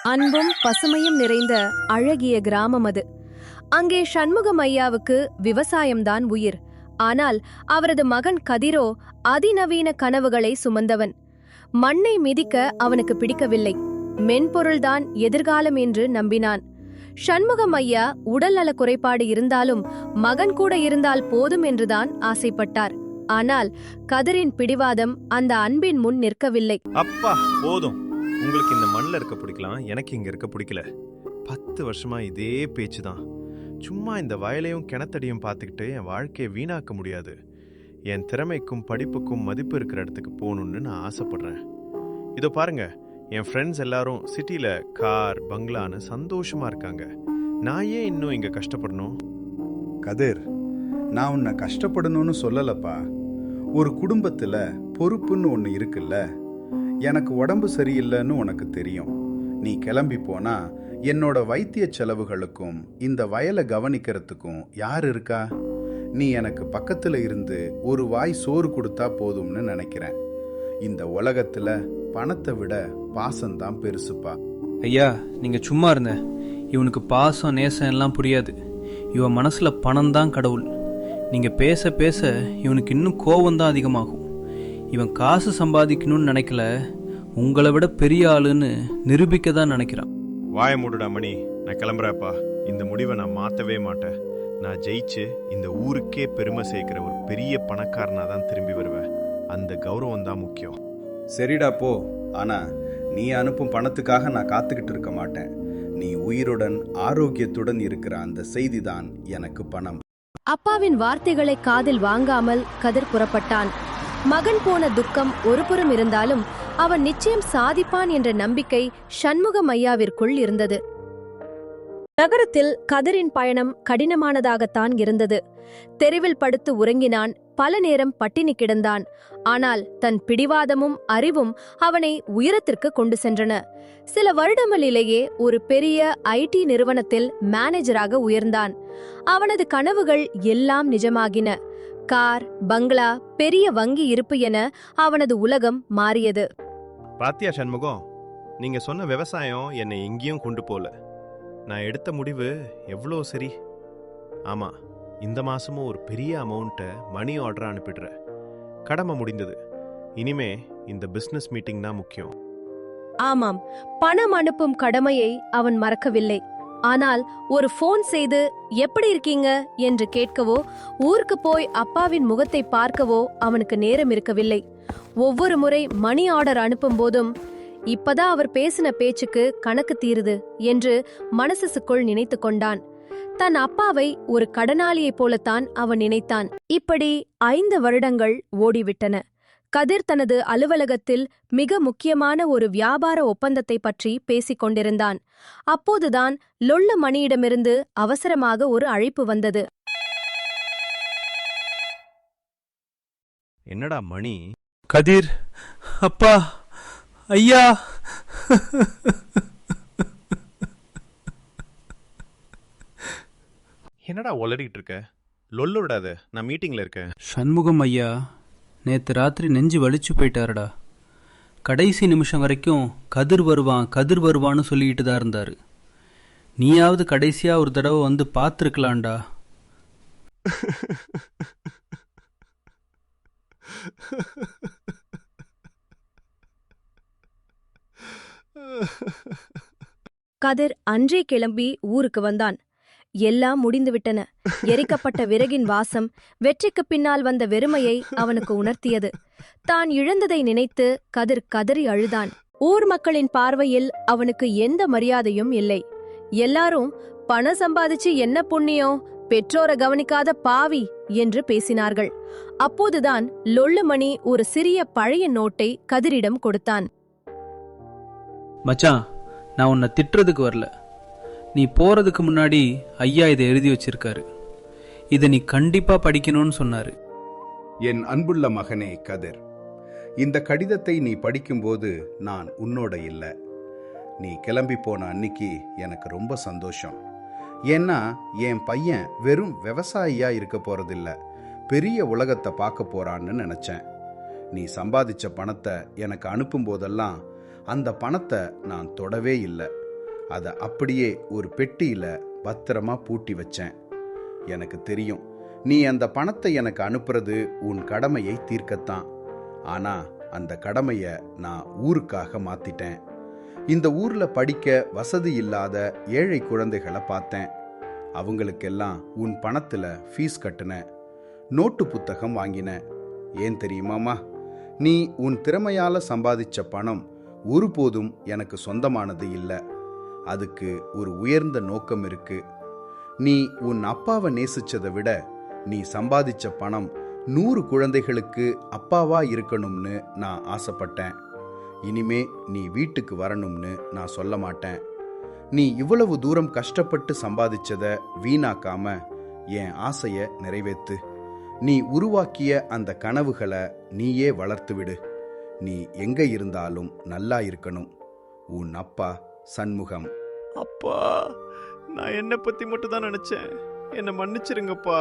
அன்பும் பசுமையும் நிறைந்த அழகிய கிராமம் அது. அங்கே சண்முகம் ஐயாவுக்கு விவசாயம்தான் உயிர். ஆனால் அவரது மகன் கதிரோ அதிநவீன கனவுகளை சுமந்தவன். மண்ணை மிதிக்க அவனுக்கு பிடிக்கவில்லை. மென்பொருள்தான் எதிர்காலம் என்று நம்பினான். சண்முகம் ஐயா உடல் நல குறைபாடு இருந்தாலும் மகன் கூட இருந்தால் போதும் என்றுதான் ஆசைப்பட்டார். ஆனால் கதிரின் பிடிவாதம் அந்த அன்பின் முன் நிற்கவில்லை. அப்பா போதும், உங்களுக்கு இந்த மண்ணில் இருக்க பிடிக்கலாம், எனக்கு இங்க இருக்க பிடிக்கல. 10 வருஷமா இதே பேச்சு தான். சும்மா இந்த வயலையும் கிணத்தடியும் பார்த்துக்கிட்டு என் வாழ்க்கையை வீணாக்க முடியாது. என் திறமைக்கும் படிப்புக்கும் மதிப்பு இருக்கிற இடத்துக்கு போகணுன்னு நான் ஆசைப்படுறேன். இதோ பாருங்க, என் ஃப்ரெண்ட்ஸ் எல்லாரும் சிட்டியில் கார் பங்களான்னு சந்தோஷமா இருக்காங்க. நான் ஏன் இன்னும் இங்க கஷ்டப்படணும்? கதிர், நான் உன்னை கஷ்டப்படணும்னு சொல்லலப்பா. ஒரு குடும்பத்தில் பொறுப்புன்னு ஒன்று இருக்குல்ல. எனக்கு உடம்பு சரியில்லைன்னு உனக்கு தெரியும். நீ கிளம்பி போனா என்னோட வைத்திய செலவுகளுக்கும் இந்த வயலை கவனிக்கிறதுக்கும் யார் இருக்கா? நீ எனக்கு பக்கத்தில் இருந்து ஒரு வாய் சோறு கொடுத்தா போதும்னு நினைக்கிறேன். இந்த உலகத்தில் பணத்தை விட பாசம்தான் பெருசுப்பா. ஐயா, நீங்க சும்மா இருந்த. இவனுக்கு பாசம் நேசம் எல்லாம் புரியாது. இவன் மனசுல பணம் தான் கடவுள். நீங்க பேச பேச இவனுக்கு இன்னும் கோபம்தான் அதிகமாகும். இவன் காசு சம்பாதிக்கணும்னு நினைக்கல, உங்களை விட பெரிய ஆளுன்னு நிரூபிக்க தான் நினைக்கிறான். வாய மூடுடா மணி, நான் கிளம்புறப்பா. இந்த முடிவை நான் மாற்றவே மாட்டேன். நான் ஜெயிச்சு இந்த ஊருக்கே பெருமை சேர்க்கிற ஒரு பெரிய பணக்காரனா தான் திரும்பி வருவேன். அந்த கௌரவம் தான் முக்கியம். சரிடா போ. ஆனா நீ அனுப்பும் பணத்துக்காக நான் காத்துக்கிட்டு இருக்க மாட்டேன். நீ உயிருடன் ஆரோக்கியத்துடன் இருக்கிற அந்த செய்தி தான் எனக்கு பணம். அப்பாவின் வார்த்தைகளை காதில் வாங்காமல் கதிர் புறப்பட்டான். மகன் போன துக்கம் ஒருபுறம் இருந்தாலும் அவன் நிச்சயம் சாதிப்பான் என்ற நம்பிக்கை சண்முகம் ஐயாவிற்குள் இருந்தது. நகரத்தில் கதிரின் பயணம் கடினமானதாகத்தான் இருந்தது. தெருவில் படுத்து உறங்கினான். பல நேரம் பட்டினி கிடந்தான். ஆனால் தன் பிடிவாதமும் அறிவும் அவனை உயரத்திற்கு கொண்டு சென்றன. சில வருடங்களிலேயே ஒரு பெரிய ஐடி நிறுவனத்தில் மேனேஜராக உயர்ந்தான். அவனது கனவுகள் எல்லாம் நிஜமாகின. கார் பங்களா பெரிய வங்கி இருப்பு என அவனது உலகம் மாறியது. பாத்தியா சண்முகம், நீங்க சொன்ன விவசாயம் என்னை எங்கேயும் கொண்டு போல. நான் எடுத்த முடிவு எவ்வளோ சரி. ஆமா, இந்த மாசமும் ஒரு பெரிய அமௌண்ட்டை மணி ஆர்டர் அனுப்பிடுறேன். கடமை முடிந்தது. இனிமே இந்த பிசினஸ் மீட்டிங் தான் முக்கியம். ஆமாம், பணம் அனுப்பும் கடமையை அவன் மறக்கவில்லை. ஆனால் ஒரு போன் செய்து எப்படி இருக்கீங்க என்று கேட்கவோ, ஊருக்கு போய் அப்பாவின் முகத்தை பார்க்கவோ அவனுக்கு நேரம் இருக்கவில்லை. ஒவ்வொரு முறை மணி ஆர்டர் அனுப்பும் போதும் இப்பதான் அவர் பேசின பேச்சுக்கு கணக்கு தீருது என்று மனசுக்குள் நினைத்து கொண்டான். தன் அப்பாவை ஒரு கடனாளியைப் போலத்தான் அவன் நினைத்தான். இப்படி 5 வருடங்கள் ஓடிவிட்டன. கதிர் தனது அலுவலகத்தில் மிக முக்கியமான ஒரு வியாபார ஒப்பந்தத்தை பற்றி பேசிக் கொண்டிருந்தான். அப்போதுதான் லொள்ள மணியிடமிருந்து அவசரமாக ஒரு அழைப்பு வந்தது. என்னடா மணி? கதிர், அப்பா, ஐயா. என்னடா உளறிட்டு இருக்க? லொல்ல விடாத, நான் மீட்டிங்ல இருக்கேன். சண்முகம் ஐயா நேத்து ராத்திரி நெஞ்சு வலிச்சு போயிட்டாருடா. கடைசி நிமிஷம் வரைக்கும் கதிர் வருவான் கதிர் வருவான்னு சொல்லிக்கிட்டு தான் இருந்தாரு. நீயாவது கடைசியா ஒரு தடவை வந்து பார்த்துருக்கலாம்டா. கதிர் அன்றே கிளம்பி ஊருக்கு வந்தான். எல்லாம் முடிந்துவிட்டன. எரிக்கப்பட்ட விறகின் வாசம் வெற்றிக்கு பின்னால் வந்த வெறுமையை அவனுக்கு உணர்த்தியது. தான் இழந்ததை நினைத்து கதிர் கதறி அழுதான். ஊர் மக்களின் பார்வையில் அவனுக்கு எந்த மரியாதையும் இல்லை. எல்லாரும் பணம் சம்பாதிச்சு என்ன புண்ணியம், பெற்றோரை கவனிக்காத பாவி என்று பேசினார்கள். அப்போதுதான் லொள்ளுமணி ஒரு சிறிய பழைய நோட்டை கதிரிடம் கொடுத்தான். மச்சான், நான் உன்னை திட்டுறதுக்கு வரல. நீ போறதுக்கு முன்னாடி ஐயா இதை எழுதி வச்சிருக்காரு. இதை நீ கண்டிப்பா படிக்கணும்னு சொன்னாரு. என் அன்புள்ள மகனே கதிர், இந்த கடிதத்தை நீ படிக்கும்போது நான் உன்னோட இல்லை. நீ கிளம்பி போன அன்னைக்கு எனக்கு ரொம்ப சந்தோஷம். ஏன்னா என் பையன் வெறும் விவசாயியா இருக்க போறதில்ல, பெரிய உலகத்தை பார்க்க போறான்னு நினைச்சேன். நீ சம்பாதிச்ச பணத்தை எனக்கு அனுப்பும் போதெல்லாம் அந்த பணத்தை நான் தொடவே இல்லை. அதை அப்படியே ஒரு பெட்டியில பத்திரமா பூட்டி வச்சேன். எனக்கு தெரியும், நீ அந்த பணத்தை எனக்கு அனுப்புறது உன் கடமையை தீர்க்கத்தான். ஆனா அந்த கடமையை நான் ஊருக்காக மாத்திட்டேன். இந்த ஊர்ல படிக்க வசதி இல்லாத ஏழை குழந்தைகளை பார்த்தேன். அவங்களுக்கெல்லாம் உன் பணத்துல ஃபீஸ் கட்டுனேன், நோட்டு புத்தகம் வாங்கினேன். ஏன் தெரியுமாமா? நீ உன் திறமையால சம்பாதிச்ச பணம் ஒருபோதும் எனக்கு சொந்தமானது இல்லை. அதுக்கு ஒரு உயர்ந்த நோக்கம் இருக்கு. நீ உன் அப்பாவை நேசிச்சதை விட நீ சம்பாதிச்ச பணம் 100 குழந்தைகளுக்கு அப்பாவா இருக்கணும்னு நான் ஆசைப்பட்டேன். இனிமே நீ வீட்டுக்கு வரணும்னு நான் சொல்ல மாட்டேன். நீ இவ்வளவு தூரம் கஷ்டப்பட்டு சம்பாதிச்சத வீணாக்காம என் ஆசைய நிறைவேத்து. நீ உருவாக்கிய அந்த கனவுகளை நீயே வளர்த்து விடு. நீ எங்க இருந்தாலும் நல்லா இருக்கணும். உன் அப்பா சண்முகம். அப்பா, நான் என்னை பத்தி மட்டும் தான் நினைச்சேன். என்னை மன்னிச்சிருங்கப்பா.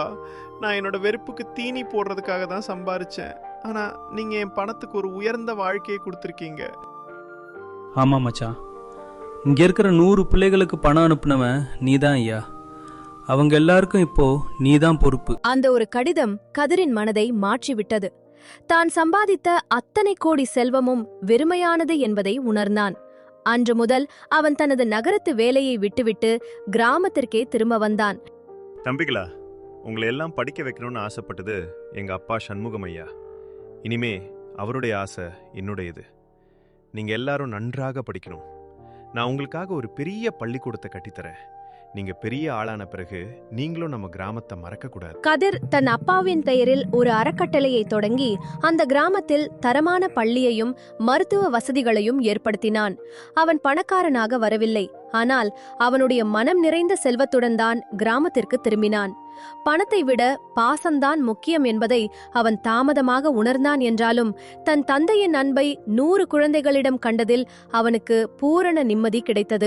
நான் என்னோட வெறுப்புக்கு தீனி போடுறதுக்காக தான் சம்பாரிச்சேன். ஆனா நீங்க என் பணத்துக்கு ஒரு உயர்ந்த வாழ்க்கையை கொடுத்துருக்கீங்க. ஆமா மச்சான், இங்க இருக்கிற 100 பிள்ளைகளுக்கு பணம் அனுப்புனவன் நீதான் ஐயா. அவங்க எல்லாருக்கும் இப்போ நீதான் பொறுப்பு. அந்த ஒரு கடிதம் கதிரின் மனதை மாற்றிவிட்டது. தான் சம்பாதித்த அத்தனை கோடி செல்வமும் வெறுமையானது என்பதை உணர்ந்தான். அன்று முதல் அவன் தனது நகரத்து வேலையை விட்டுவிட்டு கிராமத்திற்கே திரும்ப வந்தான். தம்பிகளா, உங்களை எல்லாம் படிக்க வைக்கணும்னு ஆசைப்பட்டது எங்க அப்பா சண்முகம் ஐயா. இனிமே அவருடைய ஆசை என்னுடையது. நீங்க எல்லாரும் நன்றாக படிக்கணும். நான் உங்களுக்காக ஒரு பெரிய பள்ளிக்கூடத்தை கட்டித்தரேன். நீங்க பெரிய ஆளான பிறகு நீங்களும் நம்ம கிராமத்தை மறக்க கூடாது. கதிர் தன் அப்பாவின் பெயரில் ஒரு அறக்கட்டளையை தொடங்கி அந்த கிராமத்தில் தரமான பள்ளியையும் மருத்துவ வசதிகளையும் ஏற்படுத்தினான். அவன் பணக்காரனாக வரவில்லை, ஆனால் அவனுடைய மனம் நிறைந்த செல்வத்துடன் தான் கிராமத்திற்கு திரும்பினான். பணத்தை விட பாசம்தான் முக்கியம் என்பதை அவன் தாமதமாக உணர்ந்தான் என்றாலும் தன் தந்தையின் அன்பை 100 குழந்தைகளிடம் கண்டதில் அவனுக்கு பூரண நிம்மதி கிடைத்தது.